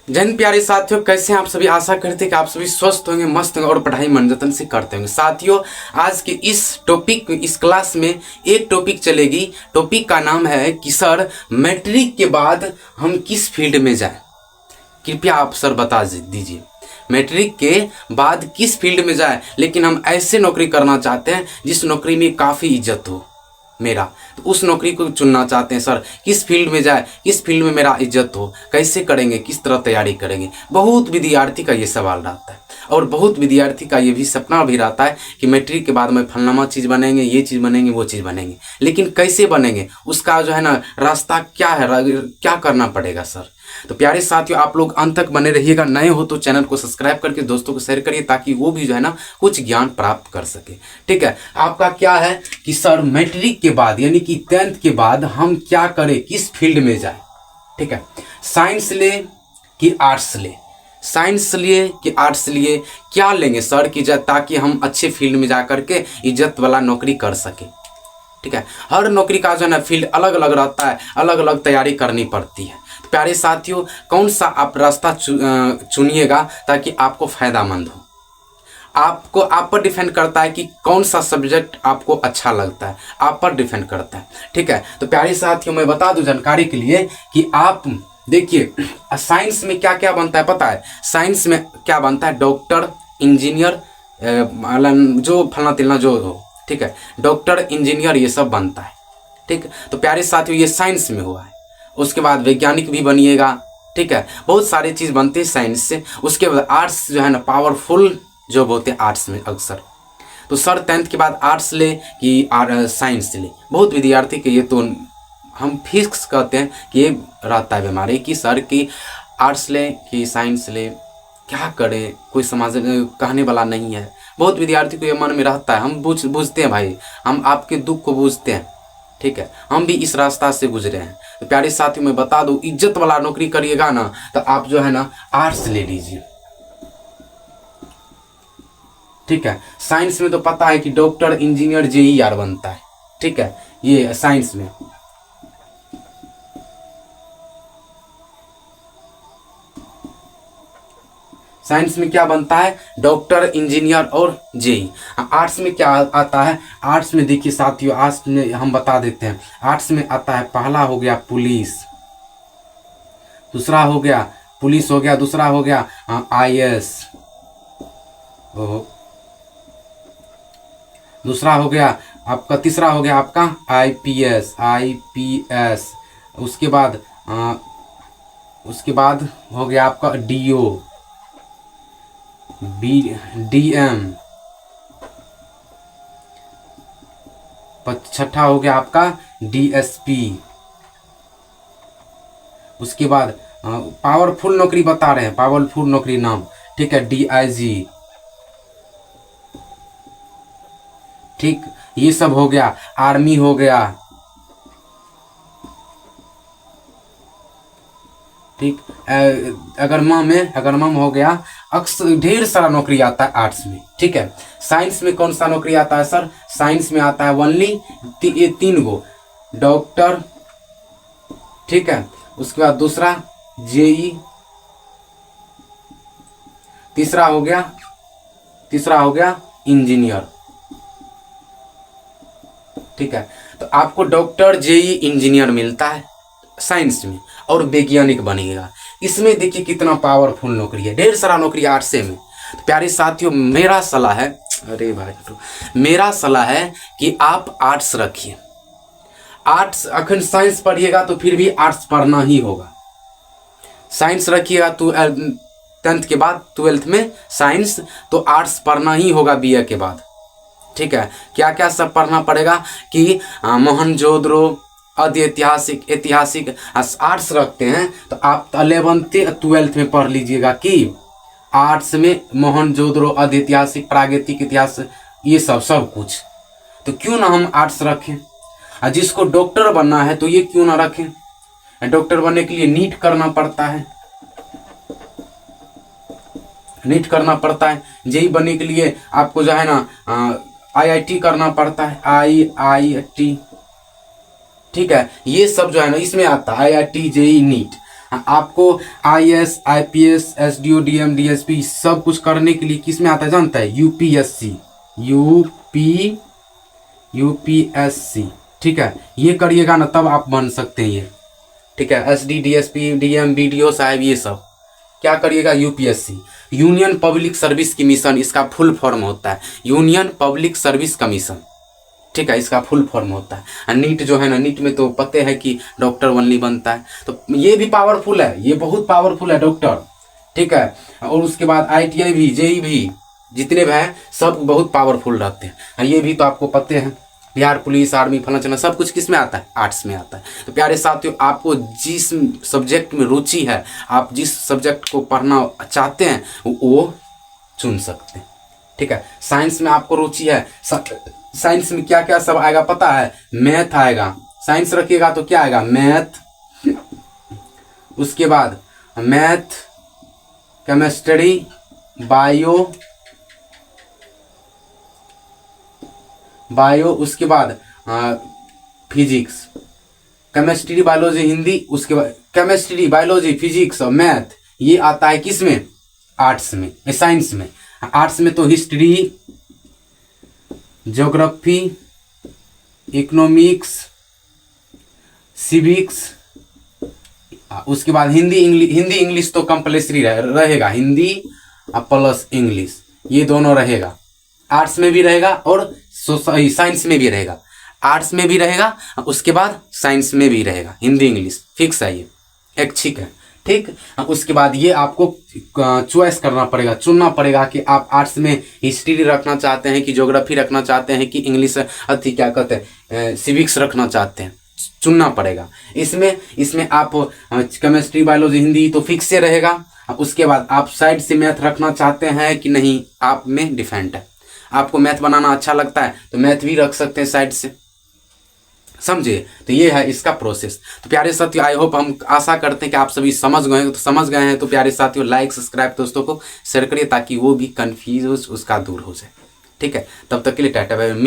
जन प्यारे साथियों, कैसे हैं आप सभी। आशा करते हैं कि आप सभी स्वस्थ होंगे, मस्त होंगे और पढ़ाई मनजतन से करते होंगे। साथियों, आज के इस क्लास में एक टॉपिक चलेगी। टॉपिक का नाम है कि सर मैट्रिक के बाद हम किस फील्ड में जाएं। कृपया आप सर बता दीजिए, मैट्रिक के बाद किस फील्ड में जाए। लेकिन हम ऐसे नौकरी करना चाहते हैं जिस नौकरी में काफ़ी इज्जत हो मेरा, तो उस नौकरी को चुनना चाहते हैं। सर किस फील्ड में जाए, किस फील्ड में मेरा इज्जत हो, कैसे करेंगे, किस तरह तैयारी करेंगे। बहुत विद्यार्थी का ये सवाल रहता है और बहुत विद्यार्थी का ये भी सपना भी रहता है कि मैट्रिक के बाद में फलनामा चीज़ बनेंगे, ये चीज़ बनेंगे, वो चीज़ बनेंगे। लेकिन कैसे बनेंगे, उसका जो है ना रास्ता क्या है, क्या करना पड़ेगा सर। तो प्यारे साथियों, आप लोग अंत तक बने रहिएगा। नए हो तो चैनल को सब्सक्राइब करके दोस्तों को शेयर करिए ताकि वो भी जो है ना कुछ ज्ञान प्राप्त कर सके। ठीक है, आपका क्या है कि सर मैट्रिक के बाद यानी कि 10th के बाद हम क्या करें, किस फील्ड में जाए। ठीक है, साइंस ले कि आर्ट्स ले, साइंस लिए कि आर्ट्स लिए, क्या लेंगे सर कि ताकि हम अच्छे फील्ड में जा करके इज्जत वाला नौकरी कर सके। ठीक है, हर नौकरी का जो है ना फील्ड अलग अलग रहता है, अलग अलग तैयारी करनी पड़ती है। तो प्यारे साथियों, कौन सा आप रास्ता चुनिएगा ताकि आपको फायदामंद हो। आपको आप पर डिपेंड करता है कि कौन सा सब्जेक्ट आपको अच्छा लगता है, आप पर डिपेंड करता है। ठीक है, तो प्यारे साथियों, मैं बता दूं जानकारी के लिए कि आप देखिए साइंस में क्या क्या बनता है पता है। साइंस में क्या बनता है, डॉक्टर, इंजीनियर, जो फलना तिलना जो हो। ठीक है, डॉक्टर, इंजीनियर, ये सब बनता है। ठीक, तो प्यारे साथियों, ये साइंस में हुआ है। उसके बाद वैज्ञानिक भी बनिएगा। ठीक है, बहुत सारी चीज़ बनती है साइंस से। उसके बाद आर्ट्स जो है ना पावरफुल जॉब होते हैं आर्ट्स में अक्सर। तो सर 10th के बाद आर्ट्स ले कि साइंस ले, बहुत विद्यार्थी के ये तो हम फिक्स कहते हैं कि ये रहता है बीमारी कि सर की आर्ट्स ले कि साइंस ले, क्या करें, कोई समाज कहने वाला नहीं है। बहुत विद्यार्थी को ये मन में रहता है। हम बुझते हैं भाई, हम आपके दुख को बुझते हैं। ठीक है, हम भी इस रास्ता से गुजरे हैं। तो प्यारे साथियों, मैं बता दूं, इज्जत वाला नौकरी करिएगा ना तो आप जो है ना आर्ट्स ले लीजिए। ठीक है, साइंस में तो पता है कि डॉक्टर, इंजीनियर, जेई आर बनता है। ठीक है, ये साइंस में। साइंस में क्या बनता है, डॉक्टर, इंजीनियर और जेई। आर्ट्स में क्या आता है, आर्ट्स में देखिए साथियों, आर्ट्स में हम बता देते हैं। आर्ट्स में आता है, पहला हो गया पुलिस, दूसरा हो गया पुलिस हो गया, दूसरा हो गया आईएएस, दूसरा हो गया आपका, तीसरा हो गया आपका आईपीएस। उसके बाद हो गया आपका डीओ, डीएम, छठा हो गया आपका डीएसपी। उसके बाद पावरफुल नौकरी बता रहे हैं, पावरफुल नौकरी नाम। ठीक है, डीआईजी। ठीक, ये सब हो गया। आर्मी हो गया। ठीक, अगरमम हो गया। अक्सर ढेर सारा नौकरी आता है आर्ट्स में। ठीक है, साइंस में कौन सा नौकरी आता है सर, साइंस में आता है ओनली ये 3 गो, डॉक्टर। ठीक है, उसके बाद दूसरा जेई, तीसरा हो गया इंजीनियर। ठीक है, तो आपको डॉक्टर, जेई, इंजीनियर मिलता है साइंस में और वैज्ञानिक बनेगा। इसमें देखिए कितना पावरफुल नौकरी है, ढेर सारा नौकरी आर्ट्स में। तो प्यारे साथियों, मेरा सलाह है, अरे भाई मेरा सलाह है कि आप आर्ट्स रखिए। आर्ट्स अखन साइंस पढ़िएगा तो फिर भी आर्ट्स पढ़ना ही होगा। साइंस रखिएगा तो 10th के बाद 12th में साइंस, तो आर्ट्स पढ़ना ही होगा बीए के बाद। ठीक है, क्या क्या सब पढ़ना पड़ेगा कि मोहनजोदड़ो, ऐतिहासिक आर्ट्स रखते हैं तो आप 11th 12th में पढ़ लीजिएगा कि आर्ट्स में मोहनजोदड़ो, ऐतिहासिक, प्रागैतिक इतिहास, ये सब कुछ। तो क्यों ना हम आर्ट्स रखें। जिसको डॉक्टर बनना है तो ये क्यों ना रखें। डॉक्टर बनने के लिए नीट करना पड़ता है, नीट करना पड़ता है। जेई बनने के लिए आपको जो है ना आईआईटी करना पड़ता है, आईआईटी। ठीक है, ये सब जो है ना इसमें आता है, आईआईटी, जेई, नीट। आपको IAS IPS SDO DM DSP सब कुछ करने के लिए किस में आता है जानता है? UPSC UPSC, ठीक है, ये करिएगा ना तब आप बन सकते हैं ये, ठीक है। SD DSP DM BDO साहब ये सब क्या करिएगा? UPSC, union public service commission, इसका फुल फॉर्म होता है यूनियन पब्लिक सर्विस कमीशन, ठीक है, इसका फुल फॉर्म होता है। नीट जो है ना, नीट में तो पते है कि डॉक्टर ओनली बनता है, तो ये भी पावरफुल है, ये बहुत पावरफुल है डॉक्टर, ठीक है। और उसके बाद ITI भी, JEE भी, जितने भी हैं सब बहुत पावरफुल रहते हैं। ये भी तो आपको पते हैं, बिहार पुलिस, आर्मी, फला चला सब कुछ किस में आता है? आर्ट्स में आता है। तो प्यारे साथियों, आपको जिस सब्जेक्ट में रुचि है, आप जिस सब्जेक्ट को पढ़ना चाहते हैं वो चुन सकते हैं, ठीक है। साइंस में आपको रुचि है, साइंस में क्या क्या सब आएगा पता है? मैथ आएगा, साइंस रखिएगा तो क्या आएगा? मैथ, उसके बाद मैथ, केमिस्ट्री, बायो, उसके बाद फिजिक्स, केमिस्ट्री, बायोलॉजी, हिंदी, उसके बाद केमिस्ट्री, बायोलॉजी, फिजिक्स और मैथ, ये आता है किस में? आर्ट्स में, साइंस में। आर्ट्स में तो हिस्ट्री, ज्योग्राफी, इकोनॉमिक्स, सिविक्स, उसके बाद हिंदी इंग्लिश तो कंपल्सरी रहेगा, हिंदी प्लस इंग्लिश, ये दोनों रहेगा। आर्ट्स में भी रहेगा और साइंस में भी रहेगा, आर्ट्स में भी रहेगा, उसके बाद साइंस में भी रहेगा, हिंदी इंग्लिश फिक्स है ये एक, ठीक है, ठीक। उसके बाद ये आपको चॉइस करना पड़ेगा, चुनना पड़ेगा कि आप आर्ट्स में हिस्ट्री रखना चाहते हैं कि ज्योग्राफी रखना चाहते हैं कि इंग्लिश क्या कहते हैं सिविक्स रखना चाहते हैं, चुनना पड़ेगा। इसमें आप केमिस्ट्री, बायोलॉजी, हिंदी तो फिक्स से रहेगा। उसके बाद आप साइड से मैथ रखना चाहते हैं कि नहीं, आप में डिफरेंट है। आपको मैथ बनाना अच्छा लगता है तो मैथ भी रख सकते हैं साइड से, समझे। तो ये है इसका प्रोसेस। तो प्यारे साथियों, आई होप, हम आशा करते हैं कि आप सभी समझ गए हैं। तो प्यारे साथियों, लाइक सब्सक्राइब दोस्तों को शेयर करिए ताकि वो भी कंफ्यूज उसका दूर हो जाए, ठीक है। तब तक के लिए टाटा बाय बाय।